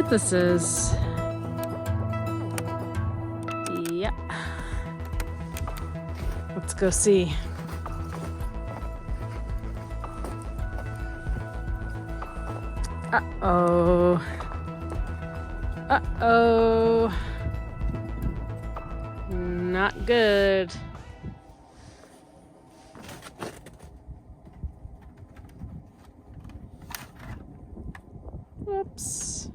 what this is. Yeah. Let's go see. Uh-oh. Uh-oh. Not good. Whoops.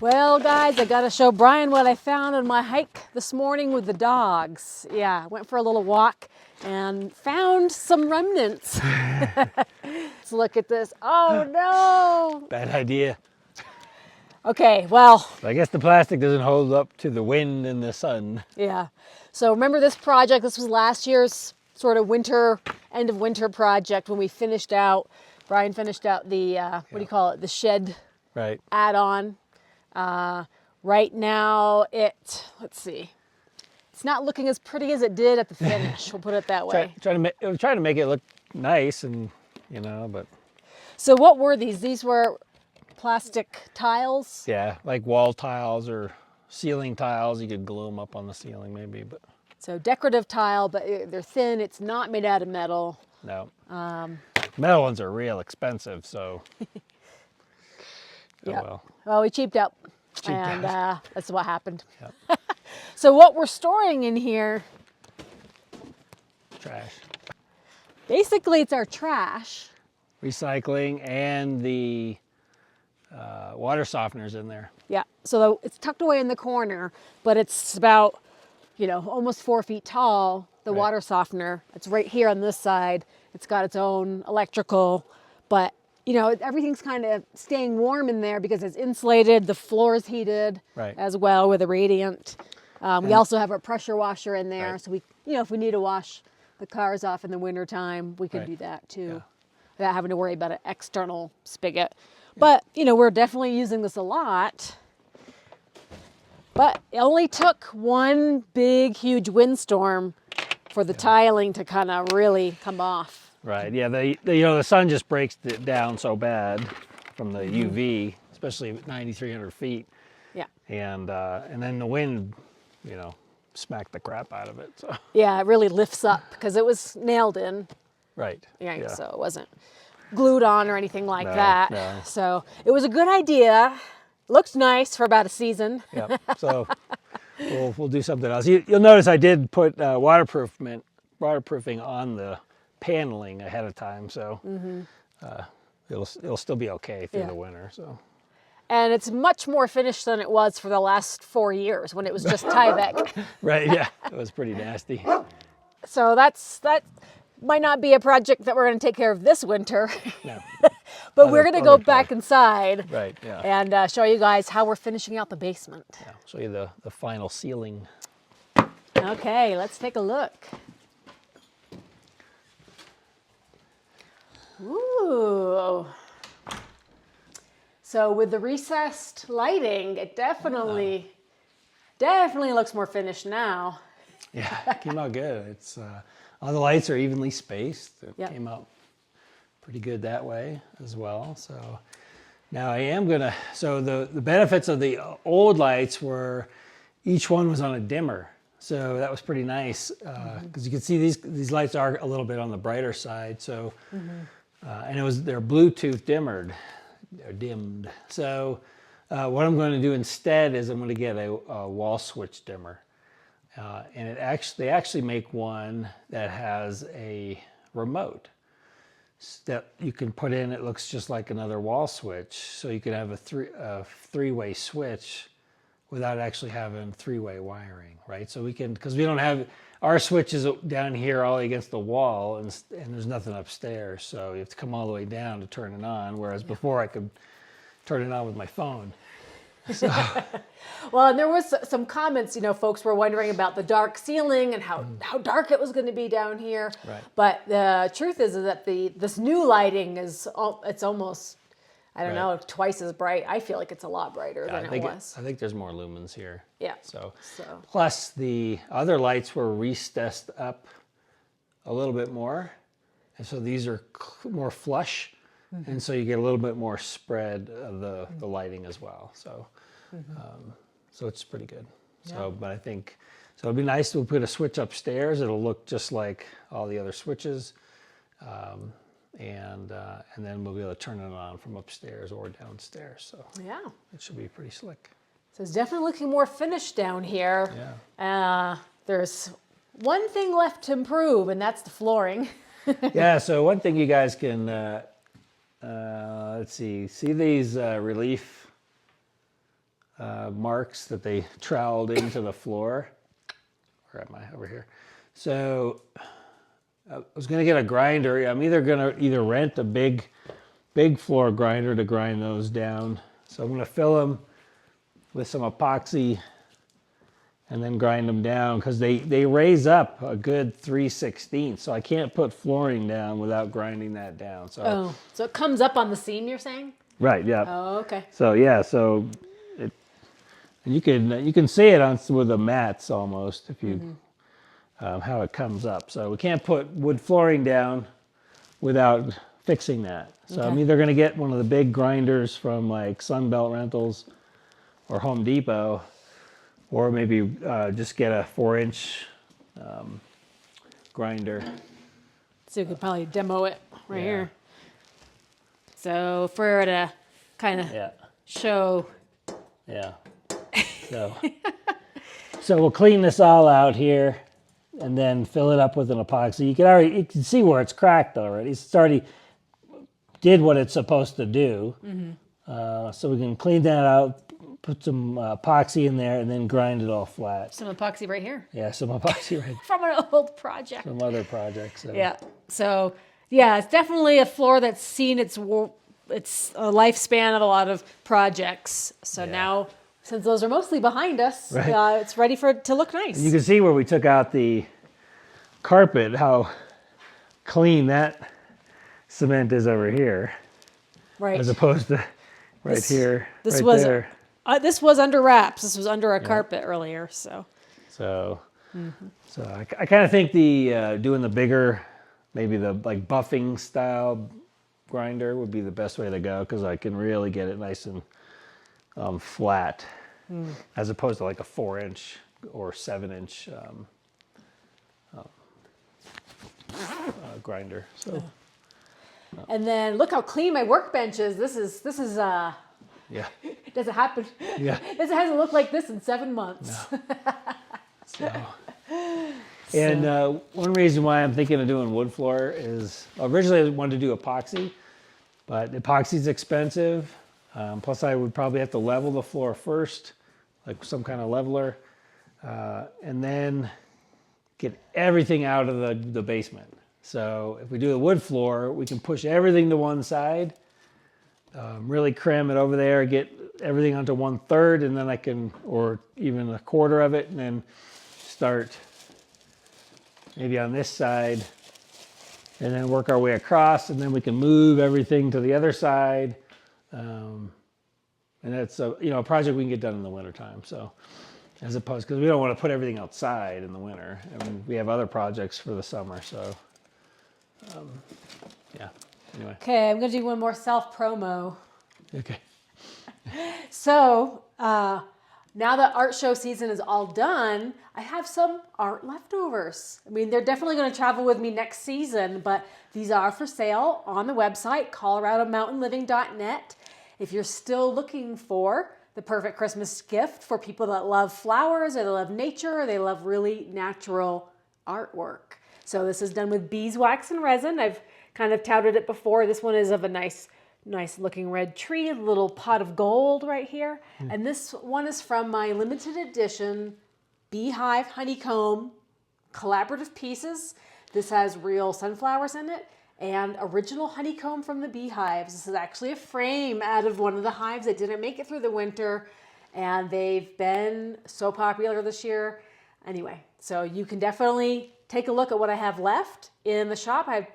Well, guys, I gotta show Brian what I found on my hike this morning with the dogs. Yeah, went for a little walk and found some remnants. Let's look at this. Oh no! Bad idea. Okay, well. I guess the plastic doesn't hold up to the wind and the sun. Yeah. So remember this project, this was last year's sort of winter, end of winter project when we finished out, Brian finished out the, what do you call it, the shed Right. add-on. Right now let's see, it's not looking as pretty as it did at the finish, we'll put it that way. Trying to make it look nice and, you know, but. So what were these? These were plastic tiles? Yeah, like wall tiles or ceiling tiles. You could glue them up on the ceiling maybe, but. So decorative tile, but they're thin. It's not made out of metal. No. Metal ones are real expensive, so. Yeah. Oh, well, we cheaped out. Cheaped out. That's what happened. Yep. So what we're storing in here, Trash. basically it's our trash. Recycling and the water softeners in there. Yeah, so it's tucked away in the corner, but it's about, you know, almost 4 feet tall, the Right. water softener. It's right here on this side. It's got its own electrical, but, you know, everything's kind of staying warm in there because it's insulated, the floor is heated Right. as well with a radiant. We also have our pressure washer in there, Right. so we, you know, if we need to wash the cars off in the winter time, we can Right. do that too, Yeah. without having to worry about an external spigot. But, you know, we're definitely using this a lot. But it only took one big, huge windstorm for the tiling to kind of really come off. Right. Yeah. The sun just breaks it down so bad from the UV, especially at 9,300 feet, Yeah. and then the wind, you know, smacked the crap out of it. So. Yeah, it really lifts up because it was nailed in. Right. Yeah, so it wasn't glued on or anything like No, that. no. So it was a good idea. Looked nice for about a season. Yep. So we'll do something else. You'll notice I did put waterproofing on the paneling ahead of time, so it'll still be okay through Yeah. the winter. So. And it's much more finished than it was for the last 4 years when it was just Tyvek. Right. Yeah. It was pretty nasty. So that might not be a project that we're going to take care of this winter. No. But we're going to go other back inside Right. Yeah. and show you guys how we're finishing out the basement. Yeah. Show you the final ceiling. Okay, let's take a look. Ooh. So with the recessed lighting, it definitely looks more finished now. Yeah, it came out good. It's all the lights are evenly spaced. It Yep. came out pretty good that way as well. So now I am gonna. So the benefits of the old lights were each one was on a dimmer. So that was pretty nice because you can see these lights are a little bit on the brighter side. So and they're Bluetooth dimmered. They're dimmed. So what I'm going to do instead is I'm going to get a wall switch dimmer. And they actually make one that has a remote that you can put in. It looks just like another wall switch. So you could have a three-way switch without actually having three-way wiring, right? So because we don't have, our switch is down here all against the wall and there's nothing upstairs. So you have to come all the way down to turn it on. Whereas before I could turn it on with my phone. So. Well, and there was some comments, you know, folks were wondering about the dark ceiling and how dark it was going to be down here. Right. But the truth is that this new lighting it's almost, I don't know, twice as bright. I feel like it's a lot brighter than it was. I think there's more lumens here. Yeah. So So. plus the other lights were recessed up a little bit more, and so these are more flush. and so you get a little bit more spread of the lighting as well. So, so it's pretty good. So, but I think so. It'd be nice to put a switch upstairs. It'll look just like all the other switches, and then we'll be able to turn it on from upstairs or downstairs. So Yeah. it should be pretty slick. So it's definitely looking more finished down here. Yeah. There's one thing left to improve, and that's the flooring. Yeah. So one thing you guys can let's see these relief marks that they troweled into the floor. Where am I? Over here. So I was going to get a grinder. I'm either going to rent a big floor grinder to grind those down. So I'm going to fill them with some epoxy and then grind them down, because they raise up a good 3/16. So I can't put flooring down without grinding that down. So So it comes up on the seam, you're saying? right, yeah. Oh, okay. So yeah, so it, and you can see it on with the mats almost if you how it comes up. So we can't put wood flooring down without fixing that. So I'm Okay. either going to get one of the big grinders from like Sunbelt Rentals or Home Depot, or maybe just get a 4-inch grinder. So you could probably demo it right Yeah. here. So for to kind of Yeah. show. Yeah. So we'll clean this all out here and then fill it up with an epoxy. You can see where it's cracked already. It's already did what it's supposed to do. So we can clean that out, put some epoxy in there, and then grind it all flat. Some epoxy right here Yeah, some epoxy right from an old project. from other projects. So. Yeah. So yeah, it's definitely a floor that's seen its lifespan of a lot of projects. So Yeah. now, since those are mostly behind us, Right. it's ready for it to look nice. You can see where we took out the carpet, how clean that cement is over here, right. as opposed to right here, This right was there. This was under wraps. This was under a carpet earlier. So So, so I kind of think the doing the bigger, maybe the like buffing style grinder would be the best way to go, because I can really get it nice and flat, as opposed to like a 4-inch or 7-inch grinder. So and then look how clean my workbench is. This is yeah, doesn't happen. yeah. This hasn't looked like this in 7 months. So, and one reason why I'm thinking of doing wood floor is originally I wanted to do epoxy, but epoxy's expensive. Plus, I would probably have to level the floor first, like some kind of leveler, and then get everything out of the basement. So if we do the wood floor, we can push everything to one side, really cram it over there, get everything onto 1/3, and then I can, or even 1/4 of it, and then start maybe on this side, and then work our way across, and then we can move everything to the other side. And that's a project we can get done in the wintertime. So as opposed, because we don't want to put everything outside in the winter, and we have other projects for the summer. So yeah. Anyway. Okay, I'm gonna do one more self promo. Okay. So now that art show season is all done, I have some art leftovers. I mean, they're definitely going to travel with me next season, but these are for sale on the website, coloradomountainliving.net. If you're still looking for the perfect Christmas gift for people that love flowers, or they love nature, or they love really natural artwork. So this is done with beeswax and resin. I've kind of touted it before. This one is of a nice looking red tree, a little pot of gold right here. And this one is from my limited edition Beehive Honeycomb collaborative pieces. This has real sunflowers in it and original honeycomb from the beehives. This is actually a frame out of one of the hives that didn't make it through the winter, and they've been so popular this year. Anyway, so you can definitely take a look at what I have left in the shop. I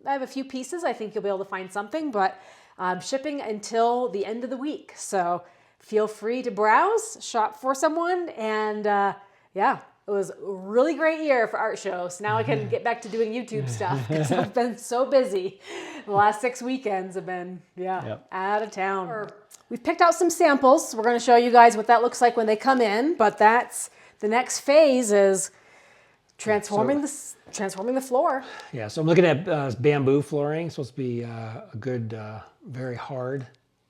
have a few pieces. I think you'll be able to find something, but I'm shipping until the end of the week. So feel free to browse, shop for someone, and yeah, it was a really great year for art shows. Now I can get back to doing YouTube stuff because I've been so busy. The last 6 weekends have been, out of town. We've picked out some samples. We're going to show you guys what that looks like when they come in, but that's the next phase is transforming the floor. Yeah, so I'm looking at bamboo flooring. It's supposed to be a good, very hard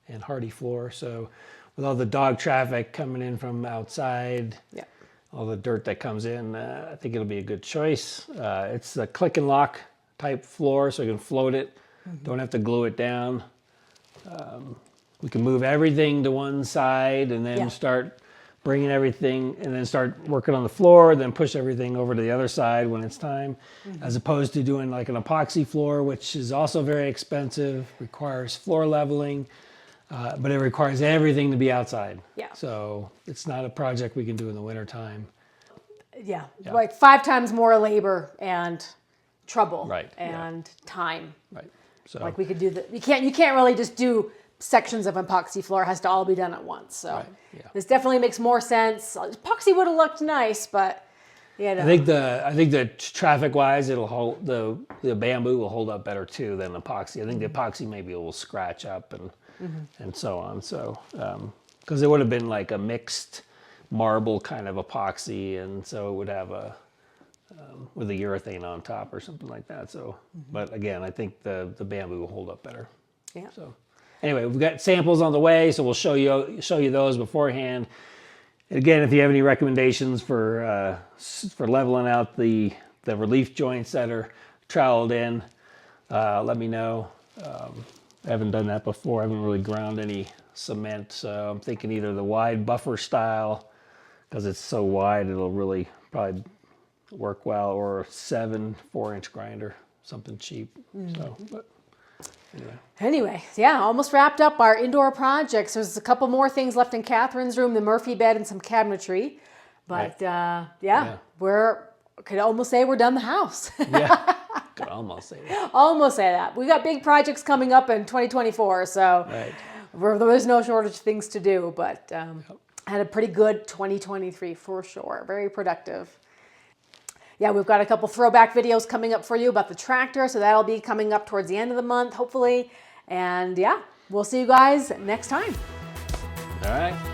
and hardy floor. So with all the dog traffic coming in from outside, all the dirt that comes in, I think it'll be a good choice. It's a click and lock type floor, so you can float it. Don't have to glue it down. We can move everything to one side and then start bringing everything and then start working on the floor, then push everything over to the other side when it's time, as opposed to doing like an epoxy floor, which is also very expensive, requires floor leveling, but it requires everything to be outside. So it's not a project we can do in the wintertime. Like 5 times more labor and trouble and time. So like we could do that. You can't really just do sections of epoxy floor. It has to all be done at once. So this definitely makes more sense. Epoxy would have looked nice, but I think the traffic wise, it'll hold the bamboo will hold up better too than epoxy. I think the epoxy maybe will scratch up and so on. So because it would have been like a mixed marble kind of epoxy, and so it would have a with a urethane on top or something like that. So, but again, I think the bamboo will hold up better. So. Anyway, we've got samples on the way, so we'll show you those beforehand. Again, if you have any recommendations for leveling out the relief joints that are troweled in, let me know. I haven't done that before. I haven't really ground any cement, so I'm thinking either the wide buffer style, because it's so wide, it'll really probably work well, or a 7 4-inch grinder, something cheap. So, but. Anyway, almost wrapped up our indoor projects. There's a couple more things left in Catherine's room, the Murphy bed and some cabinetry. But could almost say we're done the house. Could almost say that. Almost say that. We got big projects coming up in 2024, so there's no shortage of things to do. But had a pretty good 2023 for sure. Very productive. We've got a couple throwback videos coming up for you about the tractor, so that'll be coming up towards the end of the month, hopefully. And we'll see you guys next time. All right.